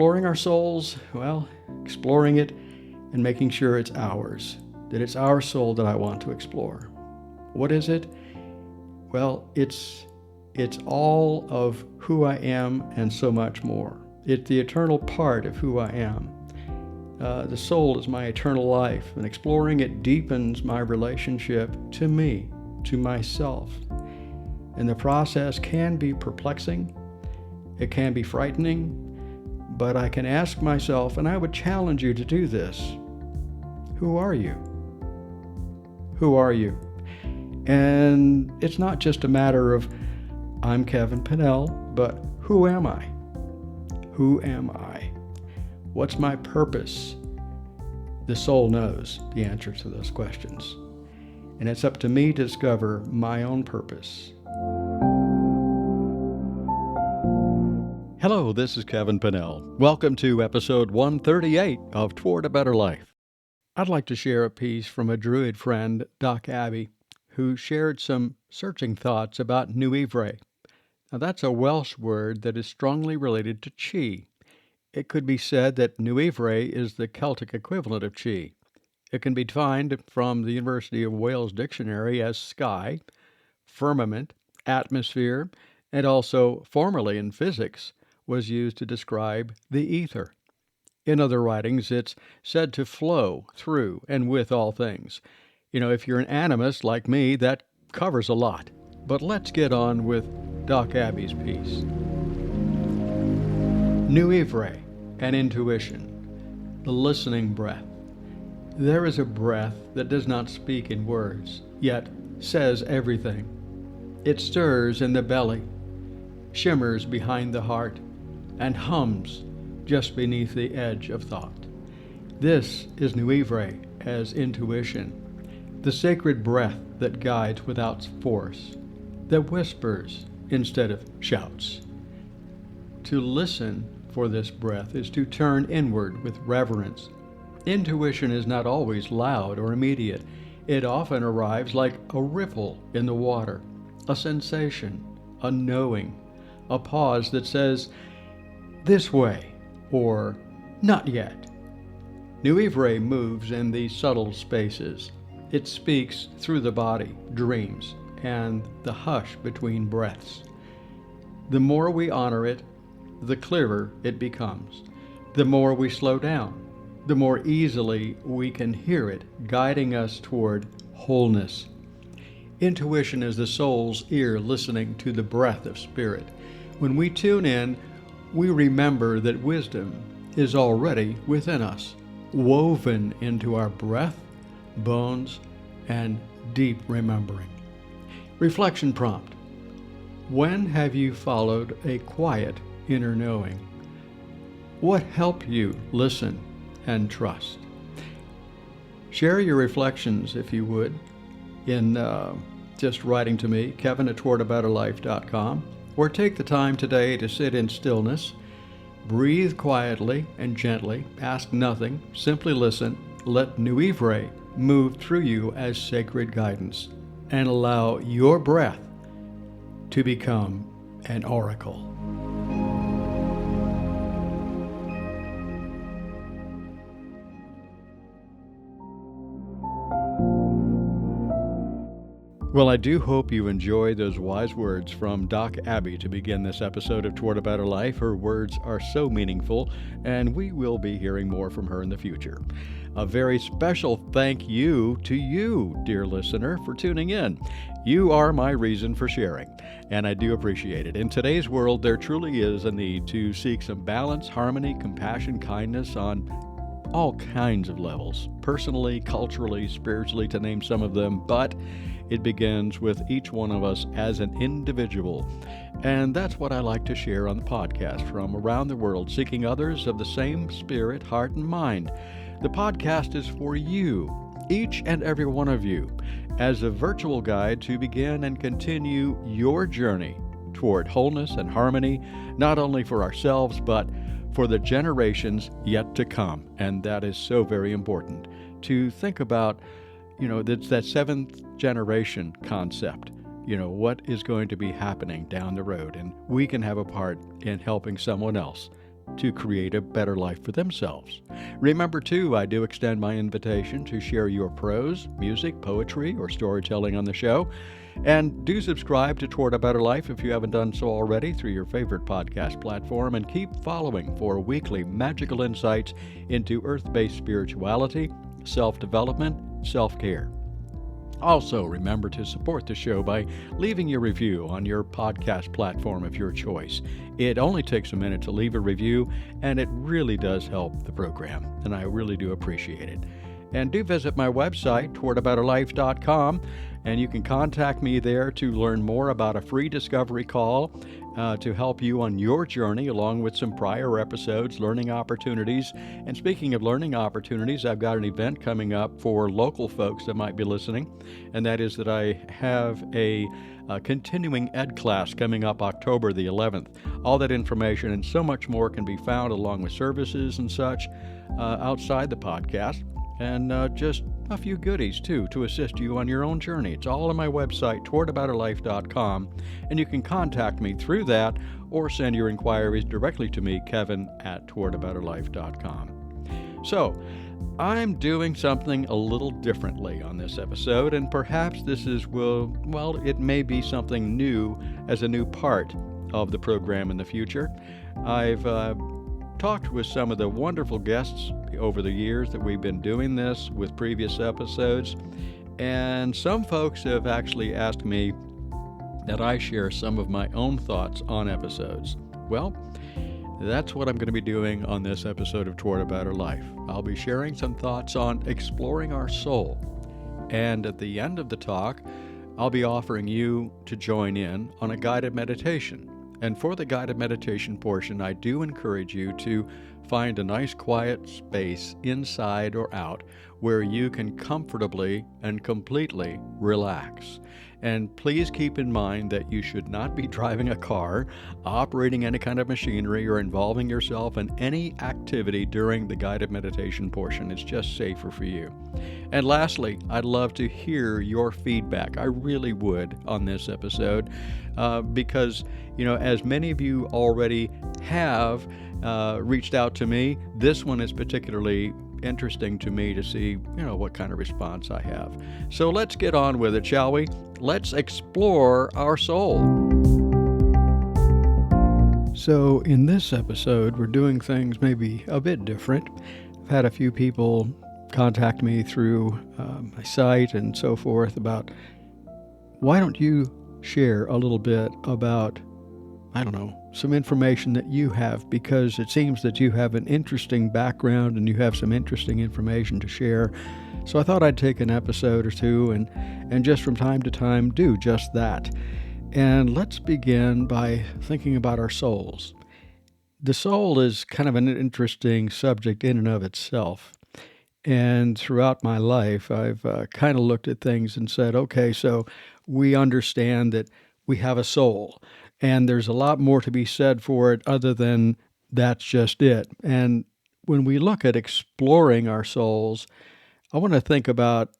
exploring our souls, well, exploring it and making sure it's ours, that it's our soul that I want to explore. What is it? Well, it's all of who I am and so much more. It's the eternal part of who I am. The soul is my eternal life, and exploring it deepens my relationship to me, to myself. And the process can be perplexing, it can be frightening, but I can ask myself, and I would challenge you to do this, who are you? Who are you? And it's not just a matter of, I'm Kevin Pennell, but who am I? Who am I? What's my purpose? The soul knows the answer to those questions. And it's up to me to discover my own purpose. Hello, this is Kevin Pennell. Welcome to episode 138 of Toward a Better Life. I'd like to share a piece from a Druid friend, Doc Abbey, who shared some searching thoughts about Nwyfre. Now, that's a Welsh word that is strongly related to chi. It could be said that Nwyfre is the Celtic equivalent of chi. It can be defined from the University of Wales dictionary as sky, firmament, atmosphere, and also formerly in physics was used to describe the ether. In other writings, it's said to flow through and with all things. If you're an animist like me, that covers a lot. But let's get on with Doc Abbey's piece. Nwyfre, an intuition, the listening breath. There is a breath that does not speak in words, yet says everything. It stirs in the belly, shimmers behind the heart, and hums just beneath the edge of thought. This is Nwyfre as intuition, the sacred breath that guides without force, that whispers instead of shouts. To listen for this breath is to turn inward with reverence. Intuition is not always loud or immediate. It often arrives like a ripple in the water, a sensation, a knowing, a pause that says, "This way," or "Not yet." Nwyfre moves in these subtle spaces. It speaks through the body, dreams, and the hush between breaths. The more we honor it, the clearer it becomes. The more we slow down, the more easily we can hear it guiding us toward wholeness. Intuition is the soul's ear listening to the breath of spirit. When we tune in, we remember that wisdom is already within us, woven into our breath, bones, and deep remembering. Reflection prompt. When have you followed a quiet inner knowing? What helped you listen and trust? Share your reflections, if you would, in just writing to me, kevin@towardabetterlife.com, or take the time today to sit in stillness, breathe quietly and gently, ask nothing, simply listen, let Nwyfre move through you as sacred guidance, and allow your breath to become an oracle. Well, I do hope you enjoy those wise words from Doc Abbey to begin this episode of Toward a Better Life. Her words are so meaningful, and we will be hearing more from her in the future. A very special thank you to you, dear listener, for tuning in. You are my reason for sharing, and I do appreciate it. In today's world, there truly is a need to seek some balance, harmony, compassion, kindness on all kinds of levels, personally, culturally, spiritually, to name some of them, but it begins with each one of us as an individual. And that's what I like to share on the podcast from around the world, seeking others of the same spirit, heart, and mind. The podcast is for you, each and every one of you, as a virtual guide to begin and continue your journey toward wholeness and harmony, not only for ourselves, but for the generations yet to come. And that is so very important to think about. That's that seventh generation concept. What is going to be happening down the road, and we can have a part in helping someone else to create a better life for themselves. Remember, too, I do extend my invitation to share your prose, music, poetry, or storytelling on the show. And do subscribe to Toward a Better Life if you haven't done so already through your favorite podcast platform, and keep following for weekly magical insights into earth-based spirituality, self-development, self-care. Also, remember to support the show by leaving your review on your podcast platform of your choice. It only takes a minute to leave a review, and it really does help the program, and I really do appreciate it. And do visit my website, towardabetterlife.com, and you can contact me there to learn more about a free discovery call to help you on your journey, along with some prior episodes, learning opportunities. And speaking of learning opportunities, I've got an event coming up for local folks that might be listening, and that is that I have a continuing ed class coming up October the 11th. All that information and so much more can be found along with services and such outside the podcast. And just a few goodies, too, to assist you on your own journey. It's all on my website, towardabetterlife.com, and you can contact me through that or send your inquiries directly to me, kevin@towardabetterlife.com. So, I'm doing something a little differently on this episode, and perhaps this is, it may be something new as a new part of the program in the future. I've talked with some of the wonderful guests over the years that we've been doing this with previous episodes, and some folks have actually asked me that I share some of my own thoughts on episodes. Well, that's what I'm going to be doing on this episode of Toward a Better Life. I'll be sharing some thoughts on exploring our soul, and at the end of the talk, I'll be offering you to join in on a guided meditation. And for the guided meditation portion, I do encourage you to find a nice quiet space inside or out where you can comfortably and completely relax. And please keep in mind that you should not be driving a car, operating any kind of machinery, or involving yourself in any activity during the guided meditation portion. It's just safer for you. And lastly, I'd love to hear your feedback. I really would on this episode because, as many of you already have reached out to me, this one is particularly interesting to me to see, what kind of response I have. So let's get on with it, shall we? Let's explore our soul. So in this episode, we're doing things maybe a bit different. I've had a few people contact me through my site and so forth about, why don't you share a little bit about, some information that you have, because it seems that you have an interesting background and you have some interesting information to share. So I thought I'd take an episode or two and just from time to time do just that. And let's begin by thinking about our souls. The soul is kind of an interesting subject in and of itself. And throughout my life, I've kind of looked at things and said, okay, so we understand that we have a soul. And there's a lot more to be said for it other than that's just it. And when we look at exploring our souls, I want to think about,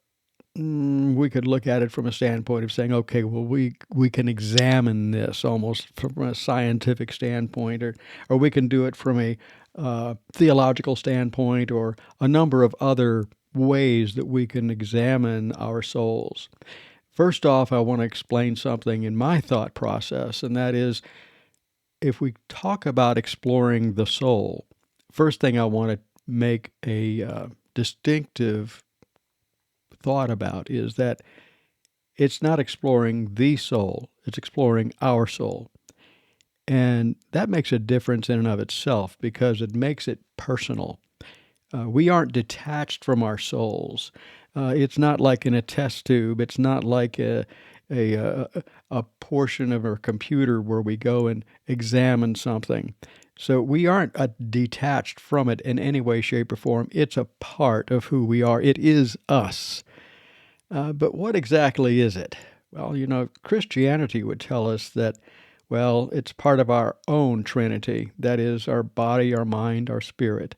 we could look at it from a standpoint of saying, okay, well, we can examine this almost from a scientific standpoint, or we can do it from a theological standpoint, or a number of other ways that we can examine our souls. First off, I want to explain something in my thought process, and that is, if we talk about exploring the soul, first thing I want to make a distinctive thought about is that it's not exploring the soul, it's exploring our soul. And that makes a difference in and of itself because it makes it personal. We aren't detached from our souls. It's not like in a test tube. It's not like a portion of our computer where we go and examine something. So we aren't detached from it in any way, shape, or form. It's a part of who we are. It is us. But what exactly is it? Well, Christianity would tell us that, it's part of our own Trinity. That is our body, our mind, our spirit.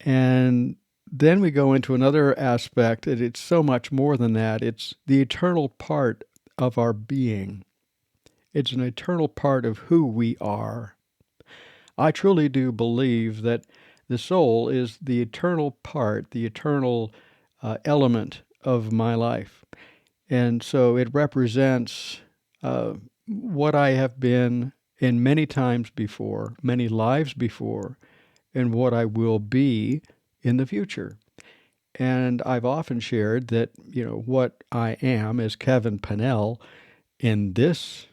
And then we go into another aspect that it's so much more than that. It's the eternal part of our being. It's an eternal part of who we are. I truly do believe that the soul is the eternal part, the eternal element of my life. And so it represents what I have been in many times before, many lives before, and what I will be in the future. And I've often shared that, what I am as Kevin Pennell in this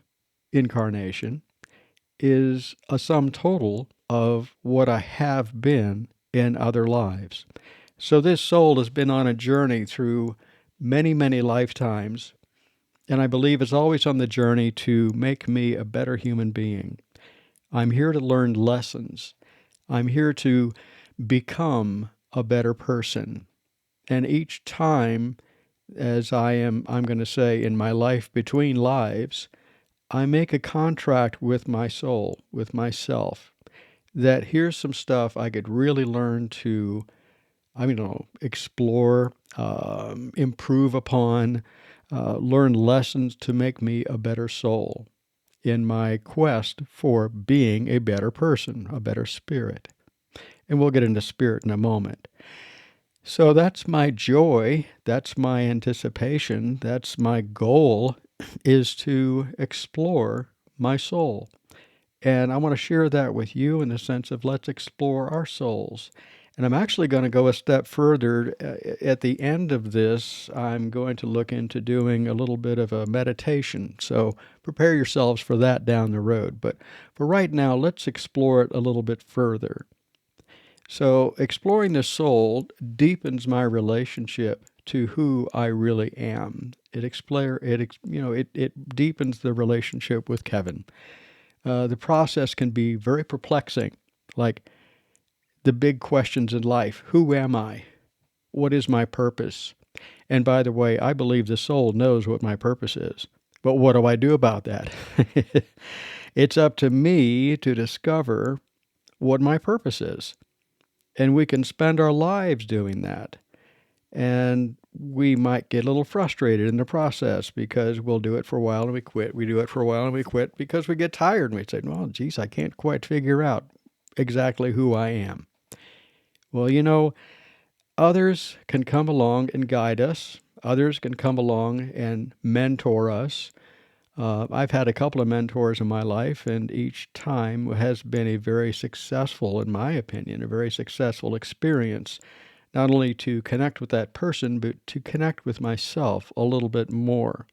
incarnation is a sum total of what I have been in other lives. So this soul has been on a journey through many, many lifetimes, and I believe it's always on the journey to make me a better human being. I'm here to learn lessons. I'm here to become a better person. And each time, as I'm going to say, in my life between lives, I make a contract with my soul, with myself, that here's some stuff I could really learn to, explore, improve upon, learn lessons to make me a better soul in my quest for being a better person, a better spirit. And we'll get into spirit in a moment. So that's my joy, that's my anticipation, that's my goal, is to explore my soul. And I want to share that with you in the sense of let's explore our souls. And I'm actually going to go a step further. At the end of this, I'm going to look into doing a little bit of a meditation. So prepare yourselves for that down the road. But for right now, let's explore it a little bit further. So exploring the soul deepens my relationship to who I really am. It deepens the relationship with Kevin. The process can be very perplexing, like the big questions in life. Who am I? What is my purpose? And by the way, I believe the soul knows what my purpose is. But what do I do about that? It's up to me to discover what my purpose is. And we can spend our lives doing that. And we might get a little frustrated in the process because we'll do it for a while and we quit. We do it for a while and we quit because we get tired and we say, well, geez, I can't quite figure out exactly who I am. Well, others can come along and guide us. Others can come along and mentor us. I've had a couple of mentors in my life, and each time has been a very successful, in my opinion, a very successful experience, not only to connect with that person, but to connect with myself a little bit more.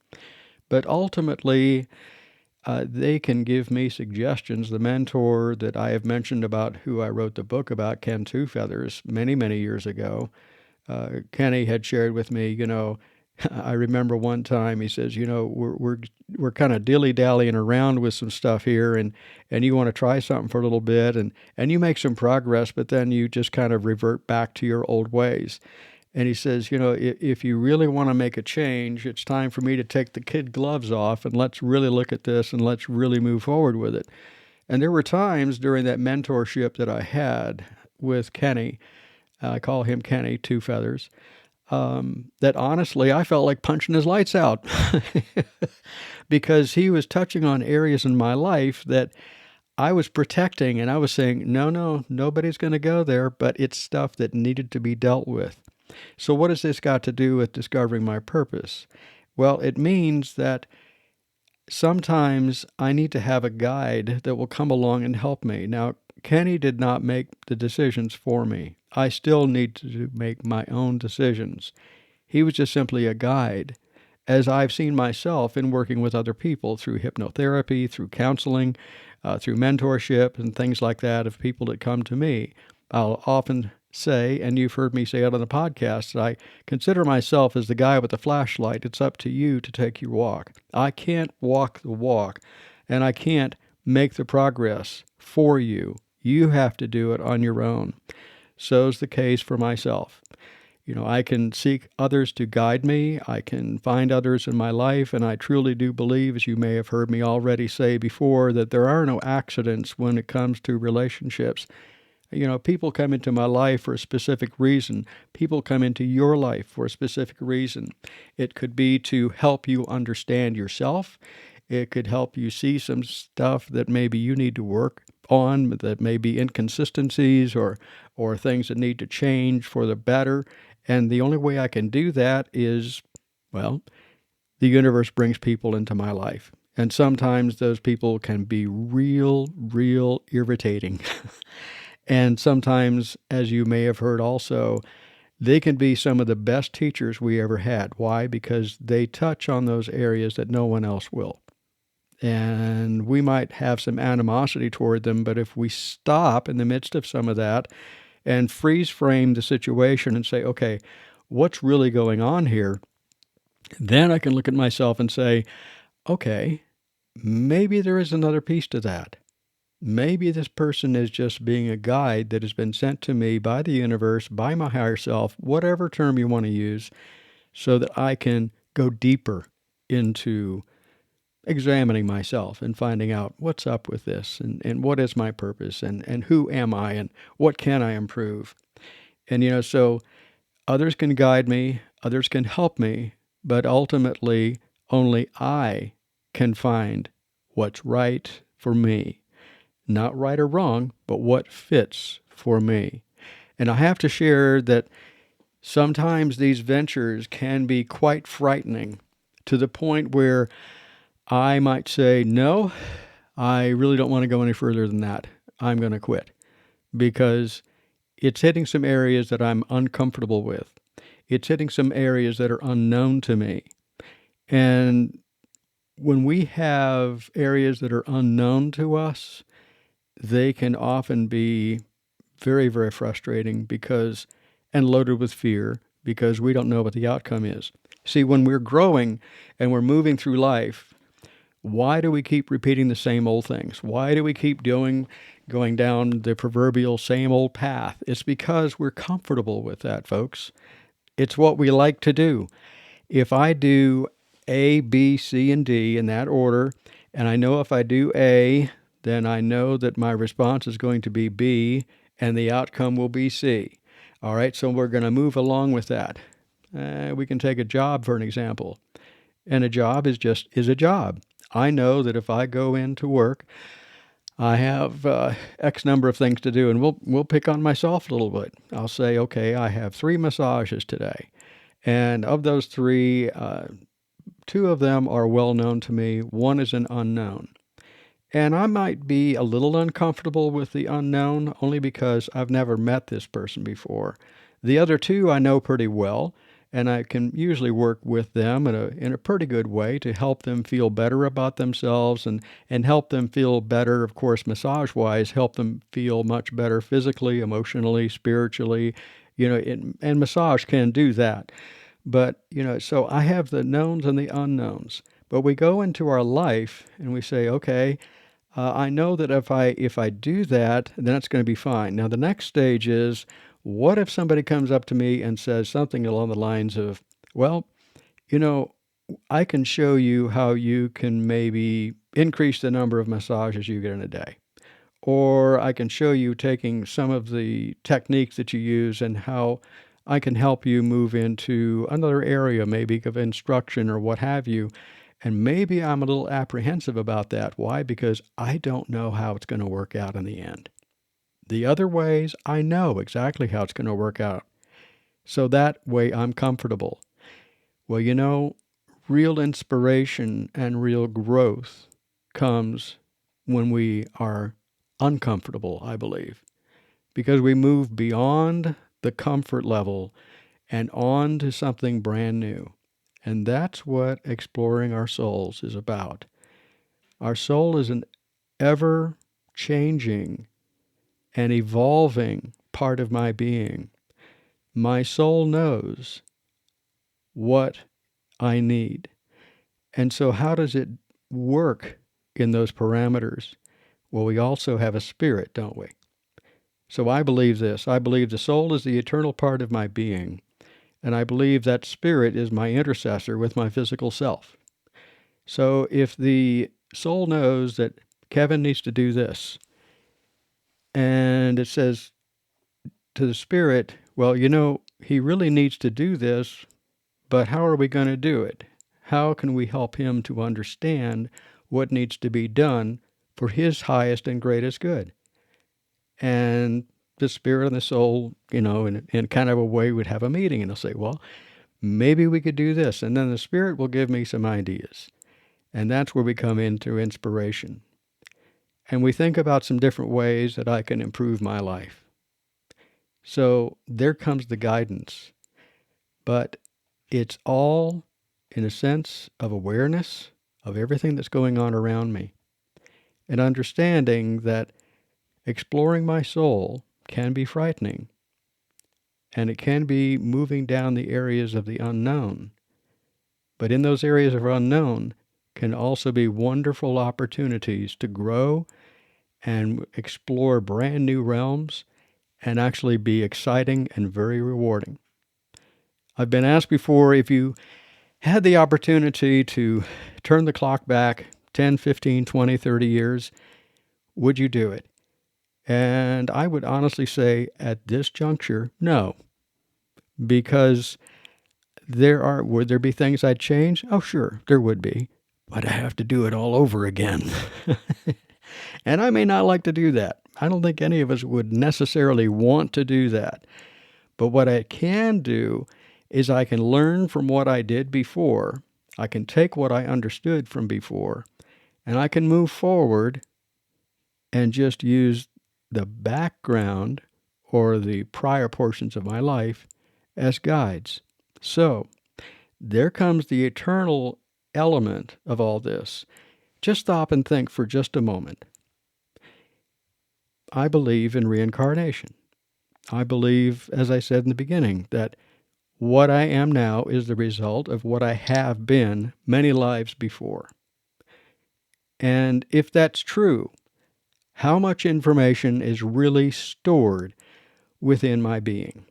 But ultimately, they can give me suggestions. The mentor that I have mentioned about who I wrote the book about, Ken Two Feathers, many, many years ago, Kenny had shared with me, I remember one time he says, we're kind of dilly-dallying around with some stuff here, and you want to try something for a little bit, and you make some progress, but then you just kind of revert back to your old ways. And he says, if you really want to make a change, it's time for me to take the kid gloves off, and let's really look at this, and let's really move forward with it. And there were times during that mentorship that I had with Kenny, I call him Kenny Two Feathers, that honestly I felt like punching his lights out because he was touching on areas in my life that I was protecting, and I was saying, no, nobody's going to go there, but it's stuff that needed to be dealt with. So what has this got to do with discovering my purpose? Well, it means that sometimes I need to have a guide that will come along and help me. Now, Kenny did not make the decisions for me. I still need to make my own decisions. He was just simply a guide, as I've seen myself in working with other people through hypnotherapy, through counseling, through mentorship and things like that of people that come to me. I'll often say, and you've heard me say it on the podcast, that I consider myself as the guy with the flashlight. It's up to you to take your walk. I can't walk the walk, and I can't make the progress for you. You have to do it on your own. So's the case for myself. I can seek others to guide me. I can find others in my life, and I truly do believe, as you may have heard me already say before, that there are no accidents when it comes to relationships. People come into my life for a specific reason. People come into your life for a specific reason. It could be to help you understand yourself. It could help you see some stuff that maybe you need to work on that may be inconsistencies or things that need to change for the better. And the only way I can do that is, well, the universe brings people into my life. And sometimes those people can be real irritating. And sometimes, as you may have heard also, they can be some of the best teachers we ever had. Why? Because they touch on those areas that no one else will. And we might have some animosity toward them, but if we stop in the midst of some of that and freeze frame the situation and say, okay, what's really going on here? Then I can look at myself and say, okay, maybe there is another piece to that. Maybe this person is just being a guide that has been sent to me by the universe, by my higher self, whatever term you want to use, so that I can go deeper into examining myself and finding out what's up with this and what is my purpose and who am I and what can I improve. And, so others can guide me, others can help me, but ultimately only I can find what's right for me. Not right or wrong, but what fits for me. And I have to share that sometimes these ventures can be quite frightening to the point where I might say, no, I really don't want to go any further than that. I'm going to quit because it's hitting some areas that I'm uncomfortable with. It's hitting some areas that are unknown to me. And when we have areas that are unknown to us, they can often be very frustrating and loaded with fear because we don't know what the outcome is. See, when we're growing and we're moving through life, why do we keep repeating the same old things? Why do we keep going down the proverbial same old path? It's because we're comfortable with that, folks. It's what we like to do. If I do A, B, C, and D in that order, and I know if I do A, then I know that my response is going to be B, and the outcome will be C. All right, so we're going to move along with that. We can take a job for an example. And a job is a job. I know that if I go into work, I have X number of things to do, and we'll pick on myself a little bit. I'll say, okay, I have 3 massages today. And of those 3, 2 of them are well known to me. 1 is an unknown. And I might be a little uncomfortable with the unknown only because I've never met this person before. The other 2 I know pretty well, and I can usually work with them in a pretty good way to help them feel better about themselves and help them feel better, of course, massage-wise, help them feel much better physically, emotionally, spiritually, and massage can do that. But, so I have the knowns and the unknowns. But we go into our life and we say, okay, I know that if I do that, then it's going to be fine. Now, the next stage is, what if somebody comes up to me and says something along the lines of, well, I can show you how you can maybe increase the number of massages you get in a day. Or I can show you taking some of the techniques that you use and how I can help you move into another area, maybe of instruction or what have you. And maybe I'm a little apprehensive about that. Why? Because I don't know how it's going to work out in the end. The other ways, I know exactly how it's going to work out. So that way I'm comfortable. Well, real inspiration and real growth comes when we are uncomfortable, I believe, because we move beyond the comfort level and on to something brand new. And that's what exploring our souls is about. Our soul is an ever-changing and evolving part of my being. My soul knows what I need. And so how does it work in those parameters? Well, we also have a spirit, don't we? So I believe this. I believe the soul is the eternal part of my being. And I believe that spirit is my intercessor with my physical self. So if the soul knows that Kevin needs to do this, and it says to the spirit, well, he really needs to do this, but how are we going to do it? How can we help him to understand what needs to be done for his highest and greatest good? and the spirit and the soul, in kind of a way would have a meeting, and they'll say, well, maybe we could do this. And then the spirit will give me some ideas. And that's where we come into inspiration. And we think about some different ways that I can improve my life. So there comes the guidance. But it's all in a sense of awareness of everything that's going on around me. And understanding that exploring my soul can be frightening. And it can be moving down the areas of the unknown. But in those areas of unknown can also be wonderful opportunities to grow and explore brand new realms and actually be exciting and very rewarding. I've been asked before, if you had the opportunity to turn the clock back 10, 15, 20, 30 years, would you do it? And I would honestly say at this juncture, no. Because would there be things I'd change? Oh, sure, there would be. But I have to do it all over again. And I may not like to do that. I don't think any of us would necessarily want to do that. But what I can do is I can learn from what I did before. I can take what I understood from before, and I can move forward and just use the background or the prior portions of my life as guides. So there comes the eternal element of all this. Just stop and think for just a moment. I believe in reincarnation. I believe, as I said in the beginning, that what I am now is the result of what I have been many lives before. And if that's true, how much information is really stored within my being?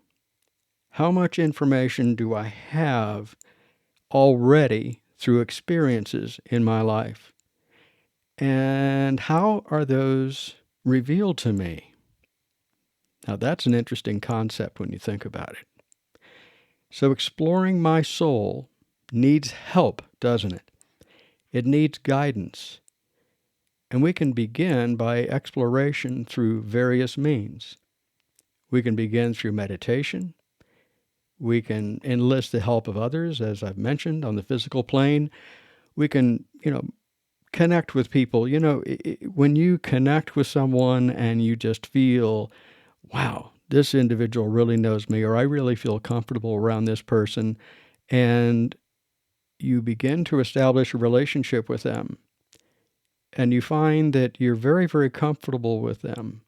How much information do I have already through experiences in my life? And how are those revealed to me? Now, that's an interesting concept when you think about it. So exploring my soul needs help, doesn't it? It needs guidance. And we can begin by exploration through various means. We can begin through meditation. We can enlist the help of others, as I've mentioned, on the physical plane. We can, connect with people. When you connect with someone and you just feel, wow, this individual really knows me, or I really feel comfortable around this person, and you begin to establish a relationship with them, and you find that you're very, very comfortable with them.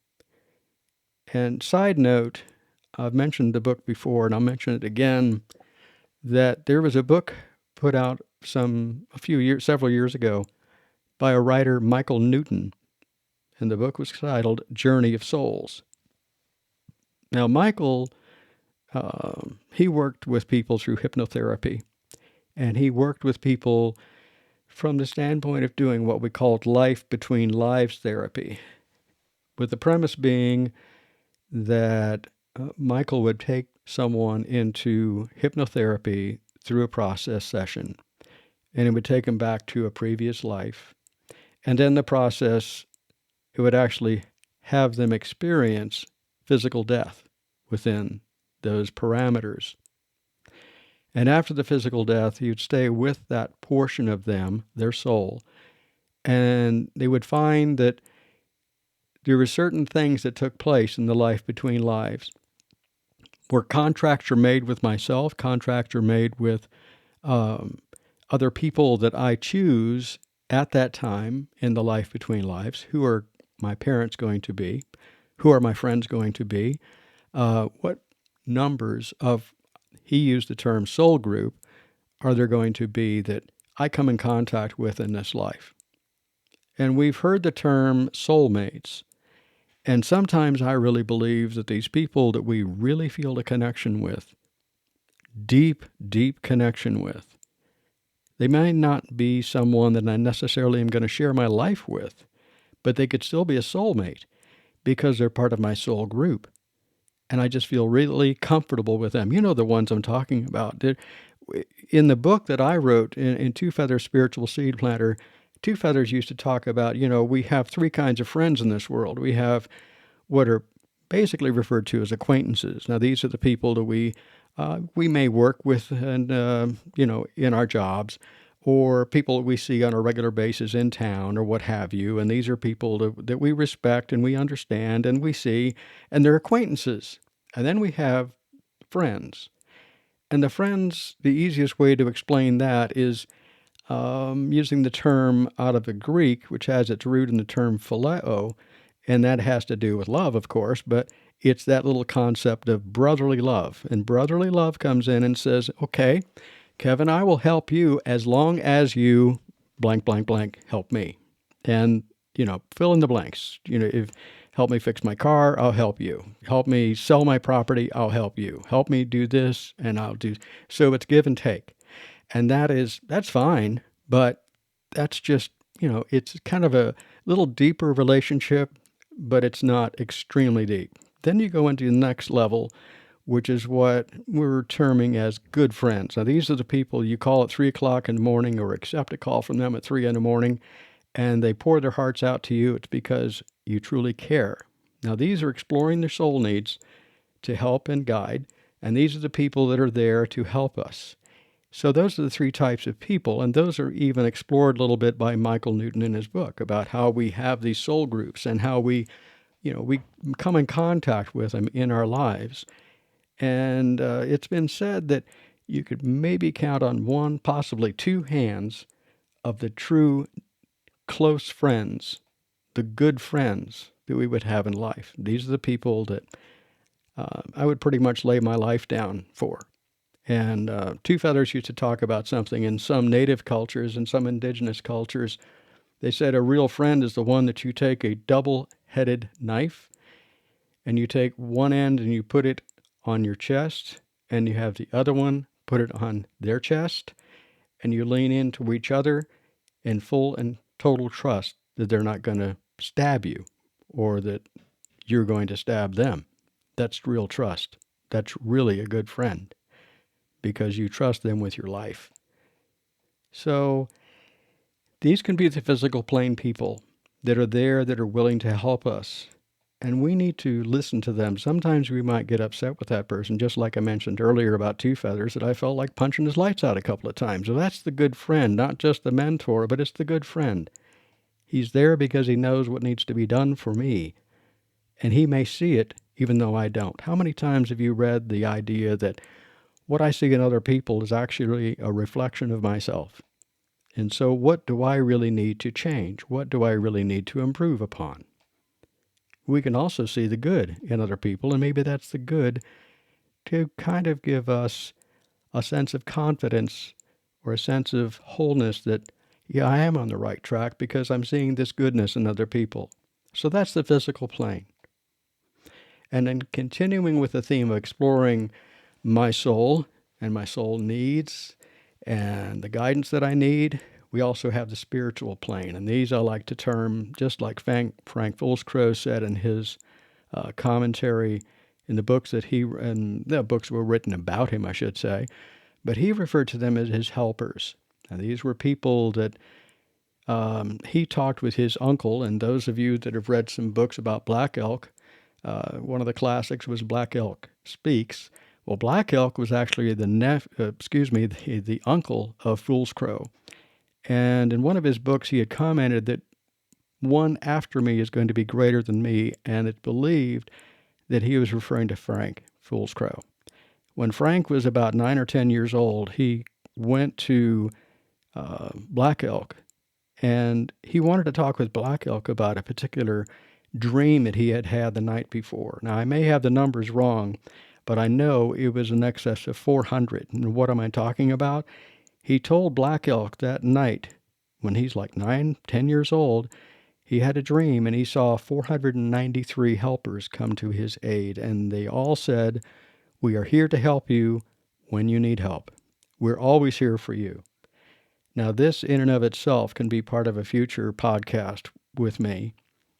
And side note, I've mentioned the book before, and I'll mention it again, that there was a book put out several years ago by a writer, Michael Newton, and the book was titled Journey of Souls. Now, Michael, he worked with people through hypnotherapy, and he worked with people from the standpoint of doing what we called life between lives therapy, with the premise being that Michael would take someone into hypnotherapy through a process session, and it would take them back to a previous life. And then the process, it would actually have them experience physical death within those parameters. And after the physical death, he would stay with that portion of them, their soul, and they would find that there were certain things that took place in the life between lives, where contracts are made with myself, contracts are made with other people that I choose at that time in the life between lives. Who are my parents going to be? Who are my friends going to be? What numbers of, he used the term soul group, are there going to be that I come in contact with in this life? And we've heard the term soulmates. And sometimes I really believe that these people that we really feel a connection with, deep, deep connection with, they might not be someone that I necessarily am going to share my life with, but they could still be a soulmate because they're part of my soul group. And I just feel really comfortable with them. You know the ones I'm talking about. In the book that I wrote, in Two Feathers Spiritual Seed Planter, Two Feathers used to talk about, we have three kinds of friends in this world. We have what are basically referred to as acquaintances. Now, these are the people that we may work with, and in our jobs, or people we see on a regular basis in town, or what have you. And these are people that we respect and we understand and we see, and they're acquaintances. And then we have friends. And the friends, the easiest way to explain that is using the term out of the Greek, which has its root in the term phileo, and that has to do with love, of course, but it's that little concept of brotherly love. And brotherly love comes in and says, okay, Kevin, I will help you as long as you blank, blank, blank, help me. And, fill in the blanks. If help me fix my car, I'll help you. Help me sell my property, I'll help you. Help me do this, and I'll do. So it's give and take. And that's fine, but that's just, it's kind of a little deeper relationship, but it's not extremely deep. Then you go into the next level, which is what we're terming as good friends. Now, these are the people you call at 3 o'clock in the morning or accept a call from them at 3 in the morning, and they pour their hearts out to you. It's because you truly care. Now, these are exploring their soul needs to help and guide, and these are the people that are there to help us. So those are the three types of people, and those are even explored a little bit by Michael Newton in his book about how we have these soul groups and how we come in contact with them in our lives. And it's been said that you could maybe count on one, possibly two hands of the true close friends, the good friends that we would have in life. These are the people that I would pretty much lay my life down for. And Two Feathers used to talk about something in some native cultures and some indigenous cultures. They said a real friend is the one that you take a double-headed knife and you take one end and you put it on your chest, and you have the other one put it on their chest, and you lean into each other in full and total trust that they're not going to stab you or that you're going to stab them. That's real trust. That's really a good friend, because you trust them with your life. So these can be the physical plane people that are there, that are willing to help us. And we need to listen to them. Sometimes we might get upset with that person, just like I mentioned earlier about Two Feathers, that I felt like punching his lights out a couple of times. So that's the good friend, not just the mentor, but it's the good friend. He's there because he knows what needs to be done for me. And he may see it even though I don't. How many times have you read the idea that what I see in other people is actually a reflection of myself? And so what do I really need to change? What do I really need to improve upon? We can also see the good in other people, and maybe that's the good to kind of give us a sense of confidence or a sense of wholeness that, yeah, I am on the right track because I'm seeing this goodness in other people. So that's the physical plane. And then continuing with the theme of exploring my soul and my soul needs and the guidance that I need, we also have the spiritual plane. And these I like to term, just like Frank Fulscrow said in his commentary in the books and the books were written about him, I should say, but he referred to them as his helpers. And these were people that he talked with his uncle. And those of you that have read some books about Black Elk, one of the classics was Black Elk Speaks. Well, Black Elk was actually the uncle of Fulscrow. And in one of his books, he had commented that one after me is going to be greater than me, and it's believed that he was referring to Frank Fulscrow. When Frank was about 9 or 10 years old, he went to Black Elk, and he wanted to talk with Black Elk about a particular dream that he had had the night before. Now, I may have the numbers wrong, but I know it was in excess of 400. And what am I talking about? He told Black Elk that night, when he's like 9, 10 years old, he had a dream and he saw 493 helpers come to his aid. And they all said, "We are here to help you when you need help. We're always here for you." Now, this in and of itself can be part of a future podcast with me.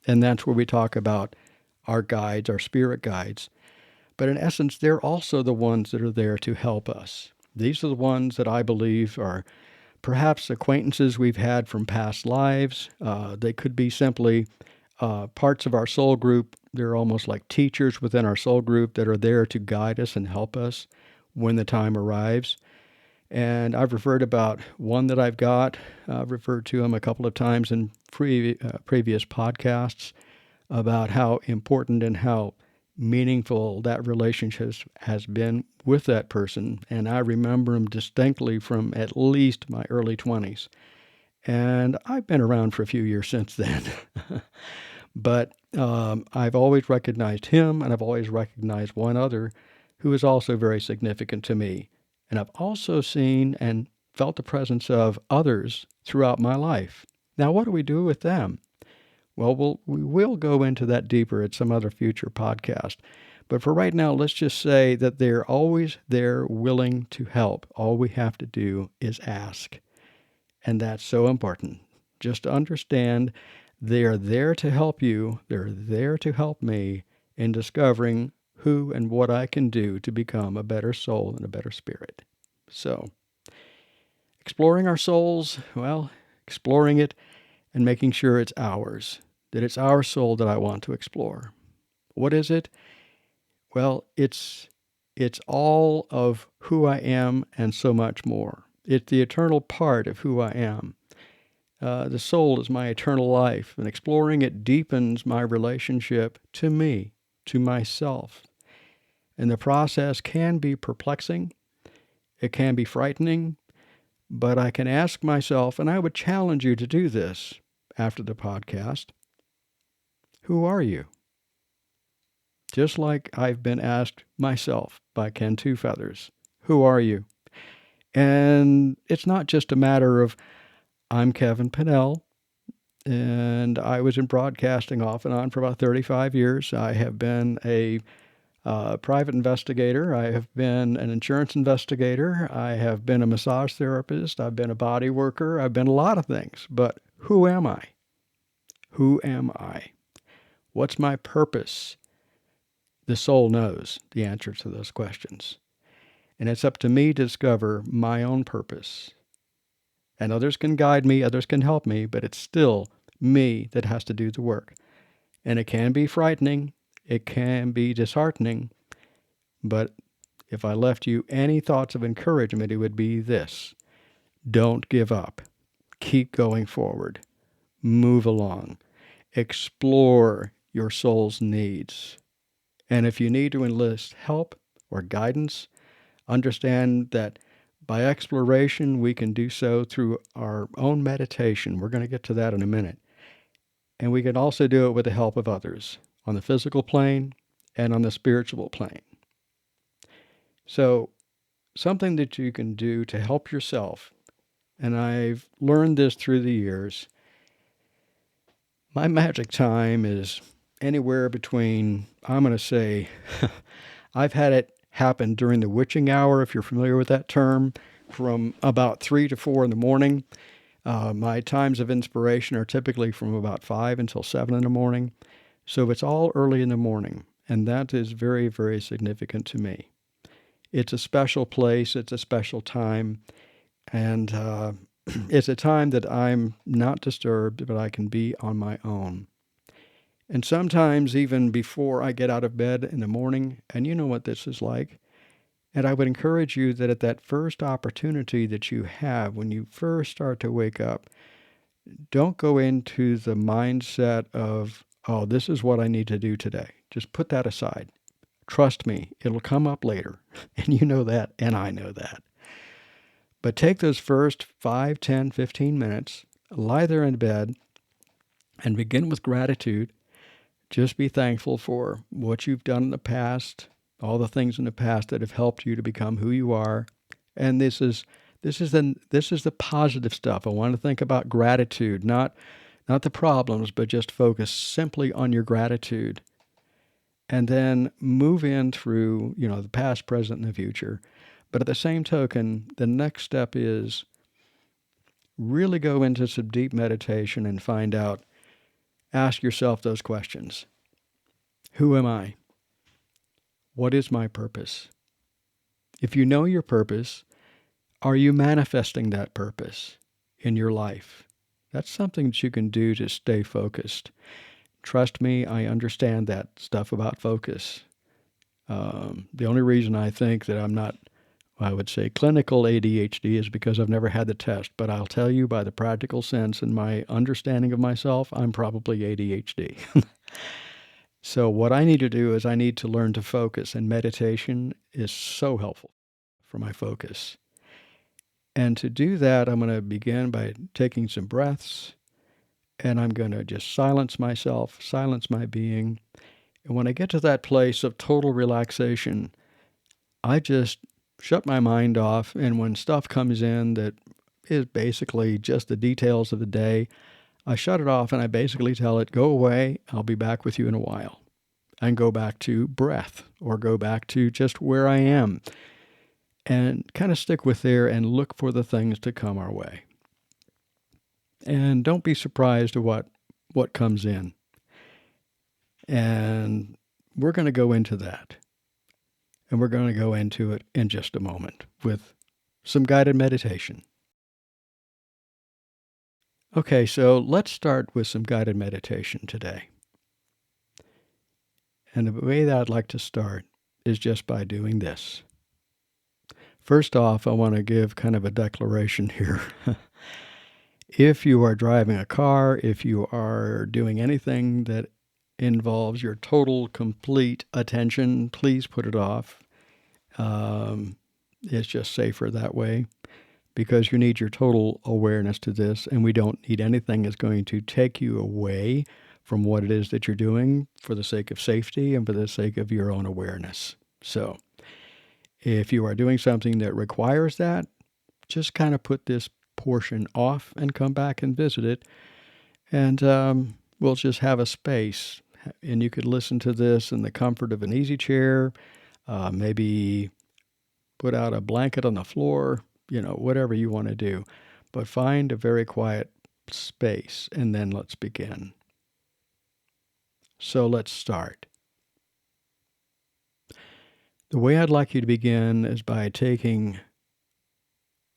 And that's where we talk about our guides, our spirit guides. But in essence, they're also the ones that are there to help us. These are the ones that I believe are perhaps acquaintances we've had from past lives. They could be simply parts of our soul group. They're almost like teachers within our soul group that are there to guide us and help us when the time arrives. And I've referred about one that I've got. I've referred to him a couple of times in previous podcasts about how important and how meaningful that relationship has been with that person. And I remember him distinctly from at least my early 20s. And I've been around for a few years since then. But I've always recognized him, and I've always recognized one other who is also very significant to me. And I've also seen and felt the presence of others throughout my life. Now, what do we do with them? Well, we will go into that deeper at some other future podcast. But for right now, let's just say that they're always there willing to help. All we have to do is ask. And that's so important. Just to understand they are there to help you. They're there to help me in discovering who and what I can do to become a better soul and a better spirit. So, exploring our souls, well, exploring it and making sure it's ours, that it's our soul that I want to explore. What is it? Well, it's all of who I am and so much more. It's the eternal part of who I am. The soul is my eternal life, and exploring it deepens my relationship to me, to myself. And the process can be perplexing. It can be frightening, but I can ask myself, and I would challenge you to do this after the podcast, who are you? Just like I've been asked myself by Ken Two Feathers, who are you? And it's not just a matter of, I'm Kevin Pennell, and I was in broadcasting off and on for about 35 years. I have been a private investigator. I have been an insurance investigator. I have been a massage therapist. I've been a body worker. I've been a lot of things. But who am I? Who am I? What's my purpose? The soul knows the answer to those questions. And it's up to me to discover my own purpose. And others can guide me, others can help me, but it's still me that has to do the work. And it can be frightening, it can be disheartening, but if I left you any thoughts of encouragement, it would be this: don't give up. Keep going forward. Move along. Explore your soul's needs. And if you need to enlist help or guidance, understand that by exploration, we can do so through our own meditation. We're going to get to that in a minute. And we can also do it with the help of others on the physical plane and on the spiritual plane. So, something that you can do to help yourself, and I've learned this through the years, my magic time is anywhere between, I'm going to say, I've had it happen during the witching hour, if you're familiar with that term, from about 3 to 4 in the morning. My times of inspiration are typically from about 5 until 7 in the morning. So it's all early in the morning, and that is very, very significant to me. It's a special place, it's a special time, and it's a time that I'm not disturbed, but I can be on my own. And sometimes even before I get out of bed in the morning, and you know what this is like, and I would encourage you that at that first opportunity that you have when you first start to wake up, don't go into the mindset of, oh, this is what I need to do today. Just put that aside. Trust me, it'll come up later. And you know that, and I know that. But take those first 5, 10, 15 minutes, lie there in bed, and begin with gratitude. Just be thankful for what you've done in the past, all the things in the past that have helped you to become who you are. And this is the positive stuff. I want to think about gratitude, not the problems, but just focus simply on your gratitude. And then move in through, the past, present, and the future. But at the same token, the next step is really go into some deep meditation and find out, ask yourself those questions. Who am I? What is my purpose? If you know your purpose, are you manifesting that purpose in your life? That's something that you can do to stay focused. Trust me, I understand that stuff about focus. The only reason I think that I'm not, I would say, clinical ADHD is because I've never had the test. But I'll tell you, by the practical sense and my understanding of myself, I'm probably ADHD. So what I need to do is I need to learn to focus, and meditation is so helpful for my focus. And to do that, I'm going to begin by taking some breaths, and I'm going to just silence myself, silence my being. And when I get to that place of total relaxation, I just shut my mind off, and when stuff comes in that is basically just the details of the day, I shut it off and I basically tell it, go away, I'll be back with you in a while. And go back to breath, or go back to just where I am, and kind of stick with there and look for the things to come our way. And don't be surprised at what comes in. And we're going to go into that. And we're going to go into it in just a moment with some guided meditation. Okay, so let's start with some guided meditation today. And the way that I'd like to start is just by doing this. First off, I want to give kind of a declaration here. If you are driving a car, if you are doing anything that involves your total, complete attention, please put it off. It's just safer that way, because you need your total awareness to this, and we don't need anything that's going to take you away from what it is that you're doing for the sake of safety and for the sake of your own awareness. So if you are doing something that requires that, just kind of put this portion off and come back and visit it. And we'll just have a space. And you could listen to this in the comfort of an easy chair, maybe put out a blanket on the floor, whatever you want to do. But find a very quiet space, and then let's begin. So let's start. The way I'd like you to begin is by taking,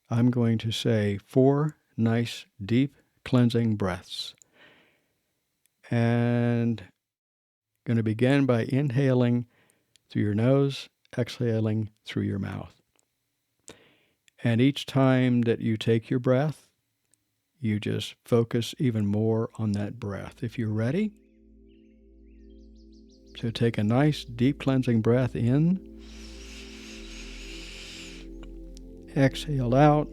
I'm going to say, 4 nice, deep, cleansing breaths. And going to begin by inhaling through your nose, exhaling through your mouth. And each time that you take your breath, you just focus even more on that breath. If you're ready, so take a nice, deep, cleansing breath in. Exhale out.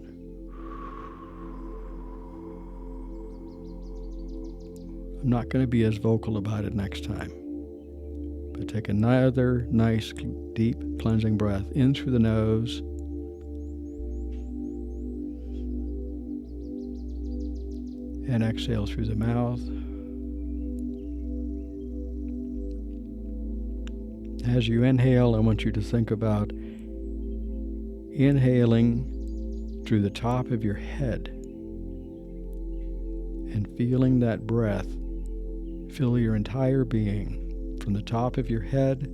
I'm not going to be as vocal about it next time. But take another nice, deep, cleansing breath in through the nose. And exhale through the mouth. As you inhale, I want you to think about inhaling through the top of your head and feeling that breath fill your entire being, from the top of your head,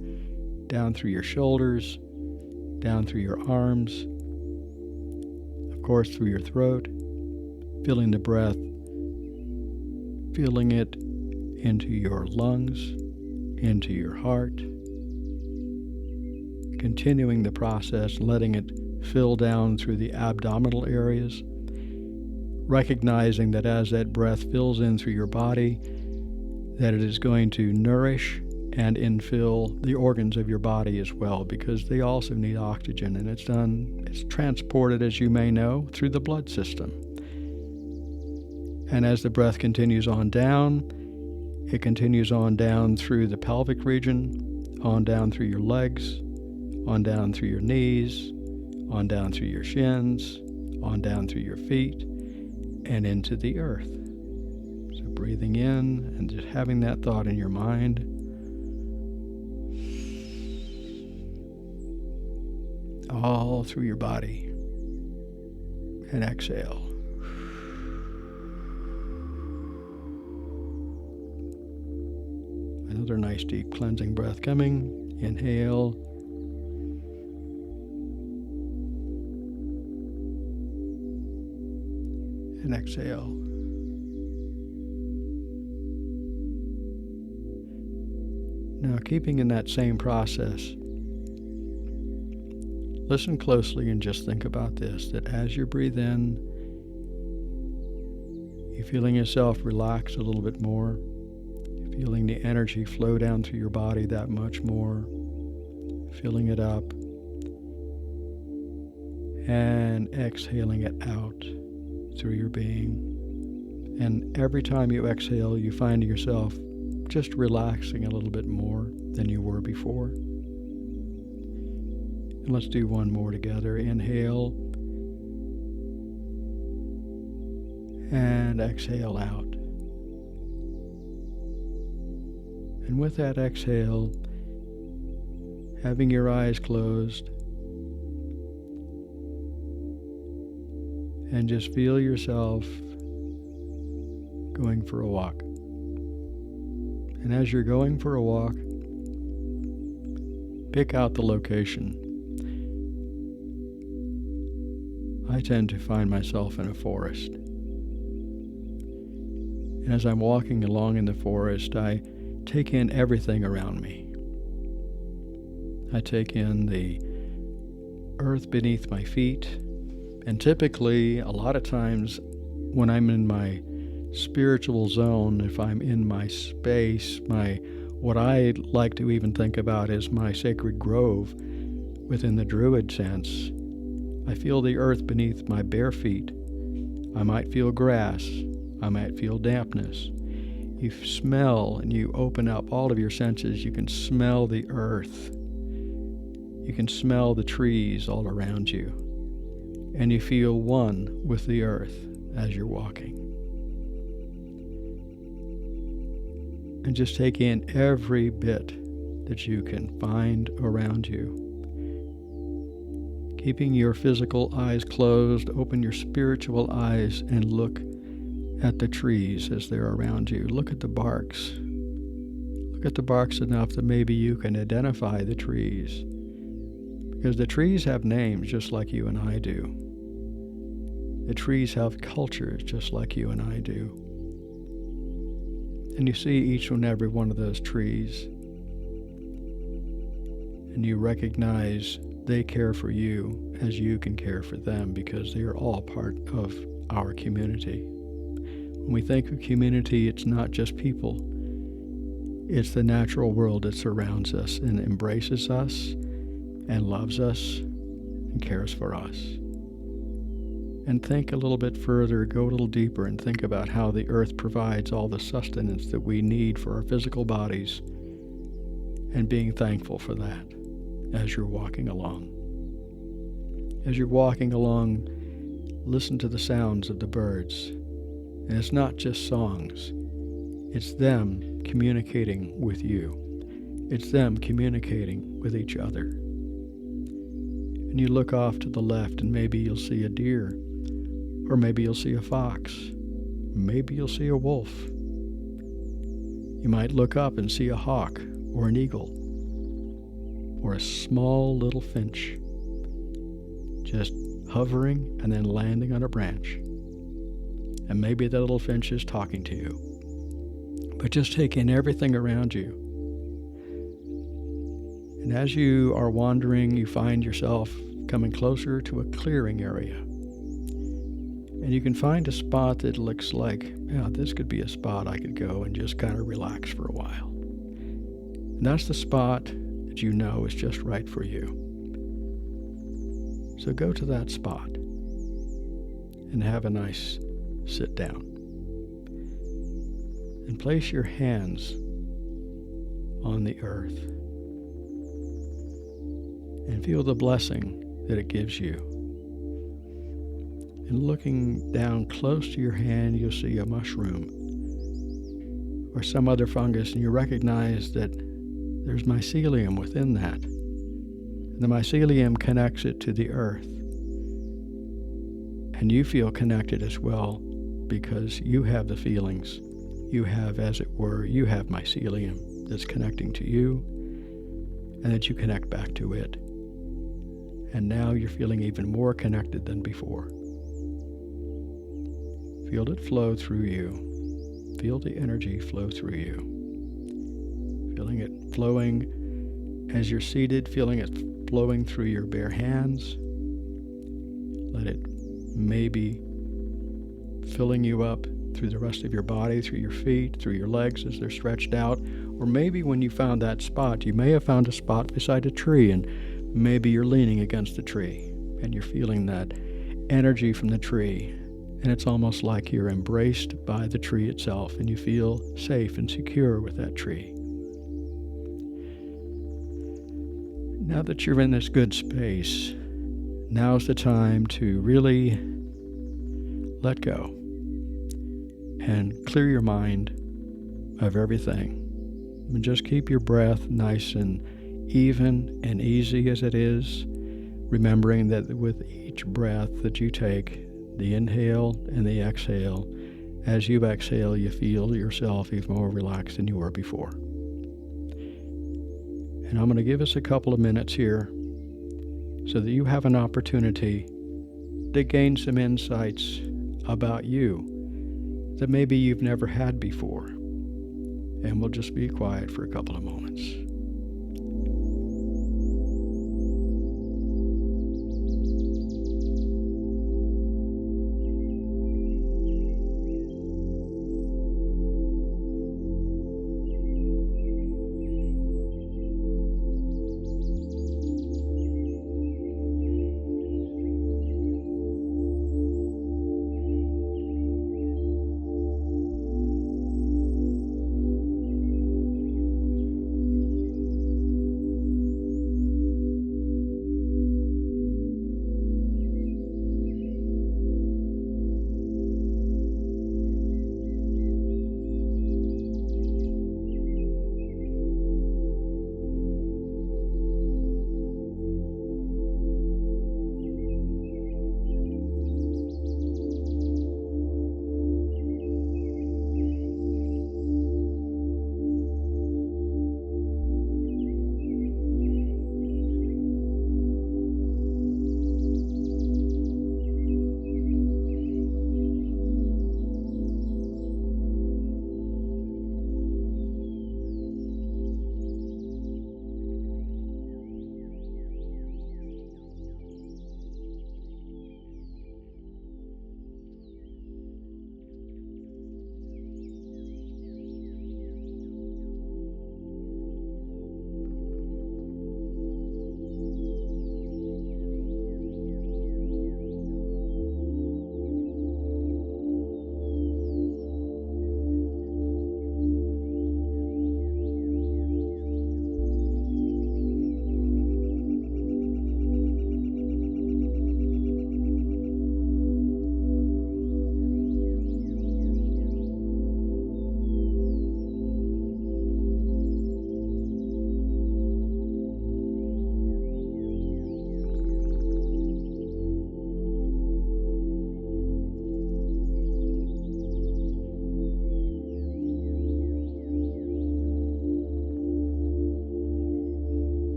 down through your shoulders, down through your arms, of course through your throat, feeling the breath, feeling it into your lungs, into your heart, continuing the process, letting it fill down through the abdominal areas, recognizing that as that breath fills in through your body, that it is going to nourish and infill the organs of your body as well, because they also need oxygen, and it's transported, as you may know, through the blood system. And as the breath continues on down, it continues on down through the pelvic region, on down through your legs, on down through your knees, on down through your shins, on down through your feet, and into the earth. So breathing in and just having that thought in your mind. All through your body. And exhale. Another nice deep cleansing breath coming. Inhale. And exhale. Now, keeping in that same process, listen closely and just think about this, that as you breathe in, you're feeling yourself relax a little bit more, feeling the energy flow down through your body that much more, filling it up, and exhaling it out through your being. And every time you exhale, you find yourself just relaxing a little bit more than you were before. And let's do one more together. Inhale and exhale out. And with that exhale, having your eyes closed, and just feel yourself going for a walk. And as you're going for a walk, pick out the location. I tend to find myself in a forest. And as I'm walking along in the forest, I take in everything around me. I take in the earth beneath my feet, and typically, a lot of times, when I'm in my spiritual zone, if I'm in my space, what I like to even think about is my sacred grove within the Druid sense, I feel the earth beneath my bare feet. I might feel grass. I might feel dampness. You smell and you open up all of your senses. You can smell the earth. You can smell the trees all around you. And you feel one with the earth as you're walking. And just take in every bit that you can find around you. Keeping your physical eyes closed, open your spiritual eyes and look at the trees as they're around you. Look at the barks. Look at the barks enough that maybe you can identify the trees. Because the trees have names just like you and I do. The trees have cultures just like you and I do. And you see each and every one of those trees, and you recognize they care for you as you can care for them, because they are all part of our community. When we think of community, it's not just people. It's the natural world that surrounds us and embraces us and loves us and cares for us. And think a little bit further, go a little deeper, and think about how the earth provides all the sustenance that we need for our physical bodies, and being thankful for that as you're walking along. As you're walking along, listen to the sounds of the birds. And it's not just songs. It's them communicating with you. It's them communicating with each other. And you look off to the left, and maybe you'll see a deer. Or maybe you'll see a fox. Maybe you'll see a wolf. You might look up and see a hawk or an eagle or a small little finch just hovering and then landing on a branch. And maybe that little finch is talking to you. But just take in everything around you. And as you are wandering, you find yourself coming closer to a clearing area. And you can find a spot that looks like, yeah, this could be a spot I could go and just kind of relax for a while. And that's the spot that you know is just right for you. So go to that spot and have a nice sit down. And place your hands on the earth and feel the blessing that it gives you. And looking down close to your hand, you'll see a mushroom or some other fungus, and you recognize that there's mycelium within that. And the mycelium connects it to the earth. And you feel connected as well, because you have the feelings. You have, as it were, you have mycelium that's connecting to you, and that you connect back to it. And now you're feeling even more connected than before. Feel it flow through you. Feel the energy flow through you. Feeling feeling it flowing as you're seated, feeling it flowing through your bare hands. Let it maybe filling you up through the rest of your body, through your feet, through your legs as they're stretched out. Or maybe when you found that spot, you may have found a spot beside a tree, and maybe you're leaning against the tree and you're feeling that energy from the tree. And it's almost like you're embraced by the tree itself, and you feel safe and secure with that tree. Now that you're in this good space, now's the time to really let go and clear your mind of everything. And just keep your breath nice and even and easy as it is, remembering that with each breath that you take, the inhale and the exhale, as you exhale, you feel yourself even more relaxed than you were before. And I'm going to give us a couple of minutes here so that you have an opportunity to gain some insights about you that maybe you've never had before. And we'll just be quiet for a couple of moments.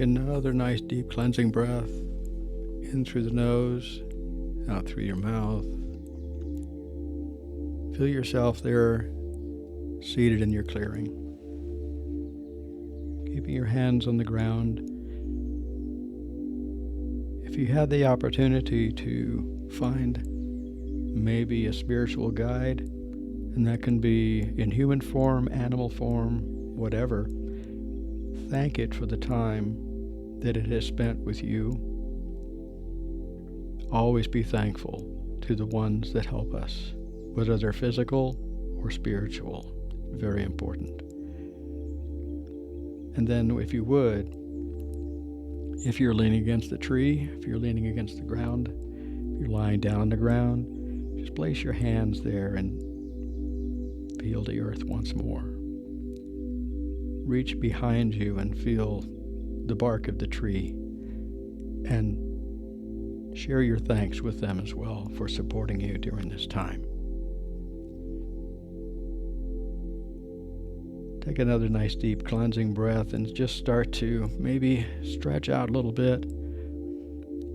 another nice deep cleansing breath in through the nose, out through your mouth. Feel yourself there, seated in your clearing. Keeping your hands on the ground. If you had the opportunity to find maybe a spiritual guide, and that can be in human form, animal form, whatever, thank it for the time that it has spent with you. Always be thankful to the ones that help us, whether they're physical or spiritual. Very important. And then if you would, if you're leaning against the tree, if you're leaning against the ground, if you're lying down on the ground, just place your hands there and feel the earth once more. Reach behind you and feel the bark of the tree, and share your thanks with them as well for supporting you during this time. Take another nice deep cleansing breath and just start to maybe stretch out a little bit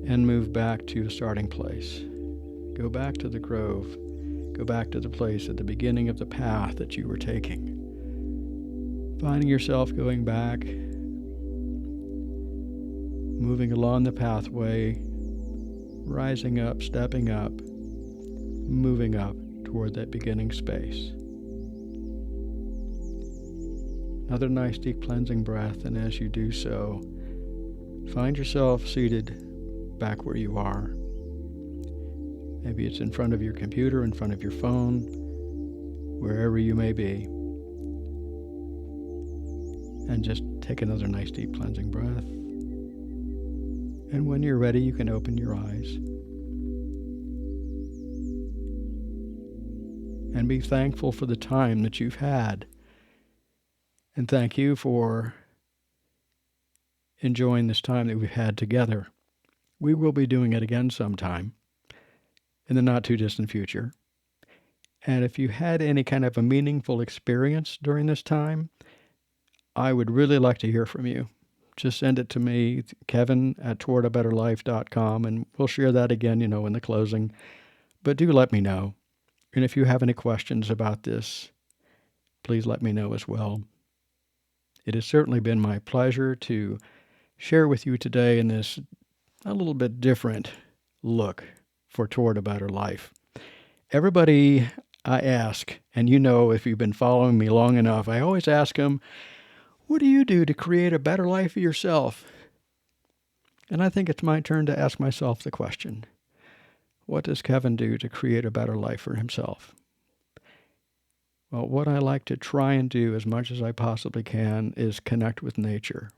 and move back to the starting place. Go back to the grove. Go back to the place at the beginning of the path that you were taking. Finding yourself going back, moving along the pathway, rising up, stepping up, moving up toward that beginning space. Another nice deep cleansing breath, and as you do so, find yourself seated back where you are. Maybe it's in front of your computer, in front of your phone, wherever you may be. And just take another nice deep cleansing breath. And when you're ready, you can open your eyes. And be thankful for the time that you've had. And thank you for enjoying this time that we've had together. We will be doing it again sometime in the not too distant future. And if you had any kind of a meaningful experience during this time, I would really like to hear from you. Just send it to me, kevin@towardaBetterLife.com, and we'll share that again, in the closing. But do let me know. And if you have any questions about this, please let me know as well. It has certainly been my pleasure to share with you today in this a little bit different look for Toward a Better Life. Everybody I ask, and if you've been following me long enough, I always ask them, what do you do to create a better life for yourself? And I think it's my turn to ask myself the question, what does Kevin do to create a better life for himself? Well, what I like to try and do as much as I possibly can is connect with nature.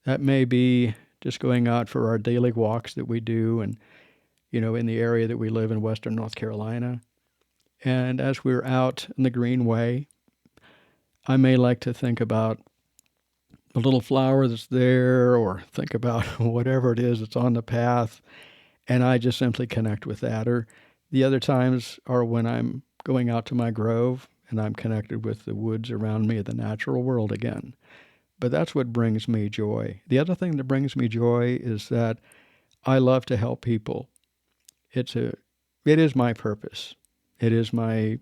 That may be just going out for our daily walks that we do, and in the area that we live in, Western North Carolina. And as we're out in the greenway, I may like to think about the little flower that's there, or think about whatever it is that's on the path, and I just simply connect with that. Or the other times are when I'm going out to my grove and I'm connected with the woods around me, the natural world again. But that's what brings me joy. The other thing that brings me joy is that I love to help people. It is my purpose. It is my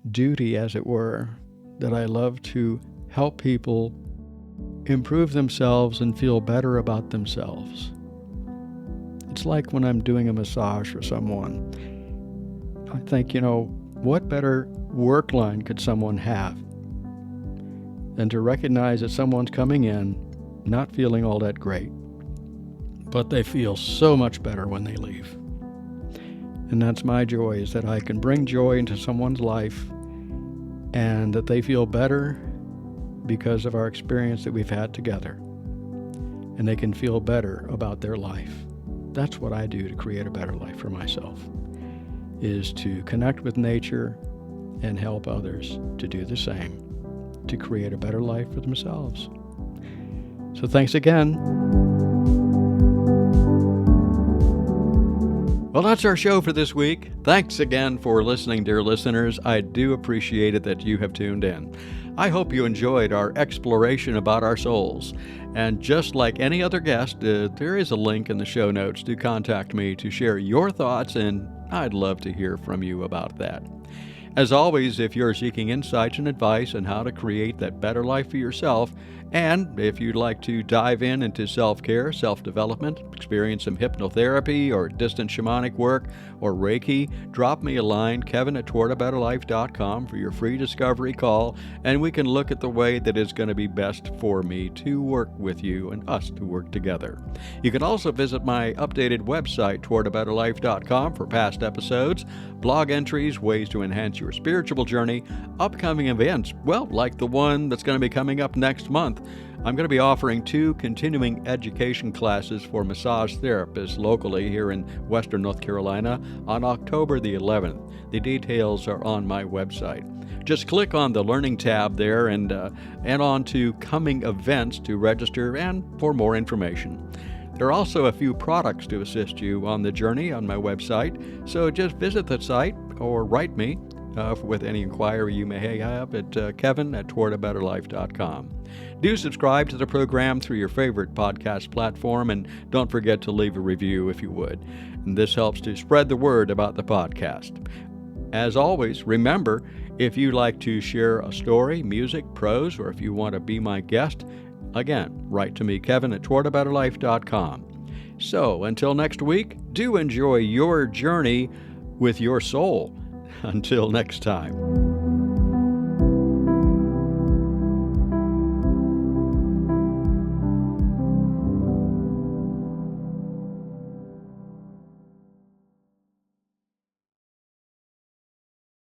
duty, as it were, that I love to help people improve themselves and feel better about themselves. It's like when I'm doing a massage for someone. I think, what better work line could someone have than to recognize that someone's coming in not feeling all that great, but they feel so much better when they leave. And that's my joy, is that I can bring joy into someone's life and that they feel better because of our experience that we've had together. And they can feel better about their life. That's what I do to create a better life for myself, is to connect with nature and help others to do the same, to create a better life for themselves. So thanks again. Well, that's our show for this week. Thanks again for listening, dear listeners. I do appreciate it that you have tuned in. I hope you enjoyed our exploration about our souls. And just like any other guest, there is a link in the show notes to contact me to share your thoughts, and I'd love to hear from you about that. As always, if you're seeking insights and advice on how to create that better life for yourself, and if you'd like to dive into self-care, self-development, experience some hypnotherapy or distant shamanic work or Reiki, drop me a line, kevin@towardaBetterLife.com, for your free discovery call, and we can look at the way that is going to be best for me to work with you and us to work together. You can also visit my updated website, towardaBetterLife.com, for past episodes, blog entries, ways to enhance your spiritual journey, upcoming events, well, like the one that's going to be coming up next month. I'm going to be offering 2 continuing education classes for massage therapists locally here in Western North Carolina on October the 11th. The details are on my website. Just click on the Learning tab there and on to Coming Events to register and for more information. There are also a few products to assist you on the journey on my website, so just visit the site or write me with any inquiry you may have at kevin@towardaBetterLife.com. Do subscribe to the program through your favorite podcast platform, and don't forget to leave a review if you would. And this helps to spread the word about the podcast. As always, remember, if you'd like to share a story, music, prose, or if you want to be my guest, again, write to me, kevin@towardaBetterLife.com. So, until next week, do enjoy your journey with your soul. Until next time.